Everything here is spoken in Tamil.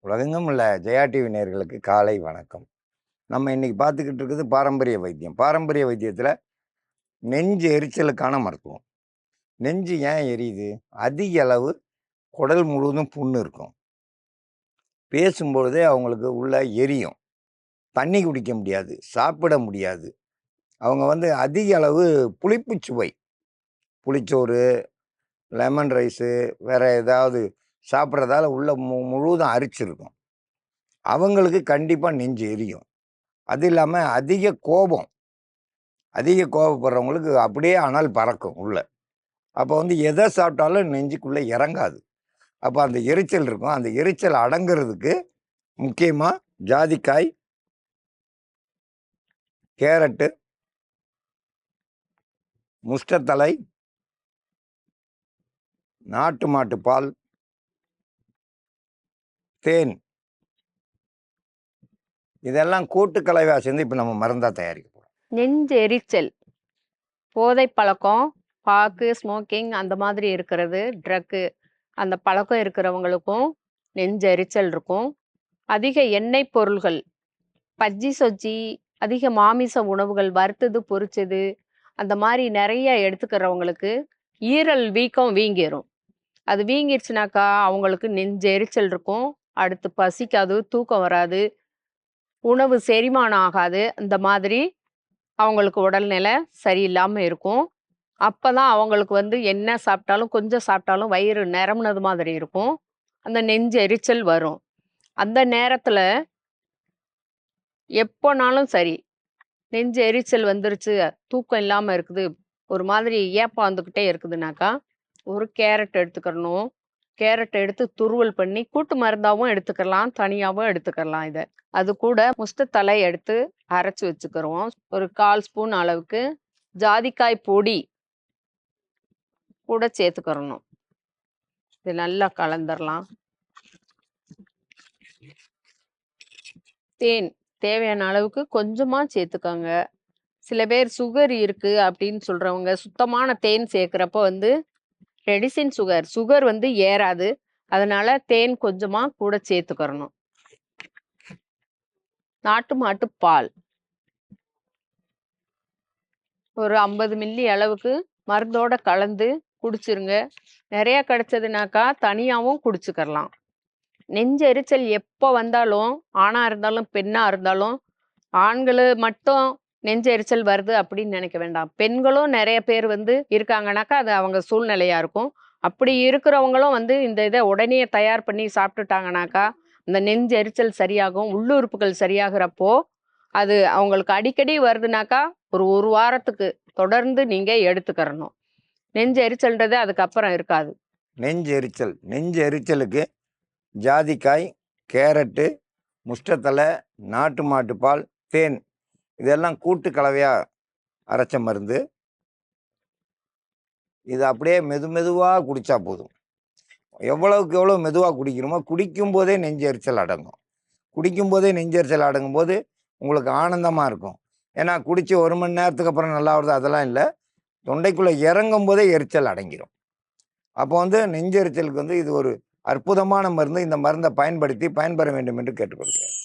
உலகெங்கும் உள்ள ஜெயா டிவி நேயர்களுக்கு காலை வணக்கம். நம்ம இன்னைக்கு பார்த்துக்கிட்டு இருக்குது பாரம்பரிய வைத்தியம். பாரம்பரிய வைத்தியத்தில் நெஞ்சு எரிச்சலுக்கான மருத்துவம். நெஞ்சு ஏன் எரியுது? அதிக அளவு குடல் முழுவதும் புண்ணு இருக்கும். பேசும்பொழுதே அவங்களுக்கு உள்ள எரியும். தண்ணி குடிக்க முடியாது, சாப்பிட முடியாது. அவங்க அதிக அளவு புளிப்பு சுவை, புளிச்சோறு, லெமன் ரைஸு, வேற ஏதாவது சாப்பிட்றதால உள்ள முழுவதும் அரிச்சிருக்கும். அவங்களுக்கு கண்டிப்பாக நெஞ்சு எரியும். அது இல்லாமல் அதிக கோபப்படுறவங்களுக்கு அப்படியே அனல் பறக்கும் உள்ள. அப்போ எதை சாப்பிட்டாலும் நெஞ்சுக்குள்ளே இறங்காது. அப்போ அந்த எரிச்சல் இருக்கும். அந்த எரிச்சல் அடங்கிறதுக்கு முக்கியமாக ஜாதிக்காய், கேரட்டு, முஷ்டத்தலை, நாட்டு மாட்டு பால், தேன், இதெல்லாம் கூட்டு கலவையா சேர்ந்து இப்போ நம்ம மருந்தா தயாரிக்க போகிறோம். நெஞ்சு எரிச்சல், போதை பழக்கம், பாக்கு, ஸ்மோக்கிங் அந்த மாதிரி இருக்கிறது, ட்ரக்கு அந்த பழக்கம் இருக்கிறவங்களுக்கும் நெஞ்சு எரிச்சல் இருக்கும். அதிக எண்ணெய் பொருள்கள், பஜ்ஜி சொஜ்ஜி, அதிக மாமிச உணவுகள், வறுத்தது பொரிச்சது அந்த மாதிரி நிறைய எடுத்துக்கிறவங்களுக்கு ஈரல் வீக்கம் வீங்கிரும். அது வீங்கிருச்சுனாக்கா அவங்களுக்கு நெஞ்சு எரிச்சல் இருக்கும். அடுத்து பசிக்காது, தூக்கம் வராது, உணவு செரிமானம் ஆகாது. இந்த மாதிரி அவங்களுக்கு உடல்நிலை சரியில்லாமல் இருக்கும். அப்போ தான் அவங்களுக்கு என்ன சாப்பிட்டாலும், கொஞ்சம் சாப்பிட்டாலும் வயிறு நிரம்புனது மாதிரி இருக்கும். அந்த நெஞ்சு எரிச்சல் வரும். அந்த நேரத்தில் எப்போனாலும் சரி, நெஞ்சு எரிச்சல் வந்துருச்சு, தூக்கம் இல்லாமல் இருக்குது, ஒரு மாதிரி ஏப்பம் வந்துக்கிட்டே இருக்குதுனாக்கா, ஒரு கேரட் எடுத்துக்கிறணும். கேரட் எடுத்து துருவல் பண்ணி கூட்டு மருந்தாகவும் எடுத்துக்கலாம், தனியாகவும் எடுத்துக்கலாம் இதை. அது கூட முஷ்டத்தலை எடுத்து அரைச்சி வச்சுக்கிறோம். ஒரு 1/4 ஸ்பூன் அளவுக்கு ஜாதிக்காய் பொடி கூட சேர்த்துக்கிறணும். இது நல்லா கலந்துடலாம். தேன் தேவையான அளவுக்கு கொஞ்சமாக சேர்த்துக்கோங்க. சில பேர் சுகர் இருக்கு அப்படின்னு சொல்றவங்க சுத்தமான தேன் சேர்க்குறப்போ ரெடிசின் சுகர் ஏறாது. அதனால தேன் கொஞ்சமா கூட சேர்த்துக்கிறணும். நாட்டு மாட்டு பால் ஒரு 50 மில்லி அளவுக்கு மருந்தோட கலந்து குடிச்சிருங்க. நிறைய கிடைச்சதுனாக்கா தனியாகவும் குடிச்சுக்கலாம். நெஞ்சு எரிச்சல் எப்போ வந்தாலும், ஆணா இருந்தாலும் பெண்ணா இருந்தாலும், ஆண்கள் மட்டும் நெஞ்சு எரிச்சல் வருது அப்படின்னு நினைக்க வேண்டாம். பெண்களும் நிறைய பேர் இருக்காங்கனாக்கா அது அவங்க சூழ்நிலையா இருக்கும். அப்படி இருக்கிறவங்களும் இந்த இதை உடனே தயார் பண்ணி சாப்பிட்டுட்டாங்கனாக்கா இந்த நெஞ்சு எரிச்சல் சரியாகும். உள்ளுறுப்புகள் சரியாகிறப்போ அது அவங்களுக்கு அடிக்கடி வருதுனாக்கா ஒரு வாரத்துக்கு தொடர்ந்து நீங்க எடுத்துக்கிறணும். நெஞ்சு எரிச்சல்ன்றது அதுக்கப்புறம் இருக்காது. நெஞ்சு எரிச்சலுக்கு ஜாதிக்காய், கேரட்டு, முஷ்டத்தலை, நாட்டு மாட்டு பால், தேன் இதெல்லாம் கூட்டு கலவையாக அரைச்ச மருந்து. இது அப்படியே மெதுவாக குடித்தா போதும். எவ்வளவுக்கு எவ்வளோ மெதுவாக குடிக்கிறோமோ குடிக்கும்போதே நெஞ்சு எரிச்சல் அடங்கும். குடிக்கும்போதே நெஞ்சு எரிச்சல் அடங்கும் போது உங்களுக்கு ஆனந்தமாக இருக்கும். ஏன்னா குடித்து 1 மணி நேரத்துக்கு அப்புறம் நல்லா வருது அதெல்லாம் இல்லை. தொண்டைக்குள்ளே இறங்கும் போதே எரிச்சல் அடங்கிடும். அப்போ நெஞ்சு எரிச்சலுக்கு இது ஒரு அற்புதமான மருந்து. இந்த மருந்தை பயன்படுத்தி பயன்பெற வேண்டும் என்று கேட்டுக்கொள்கிறேன்.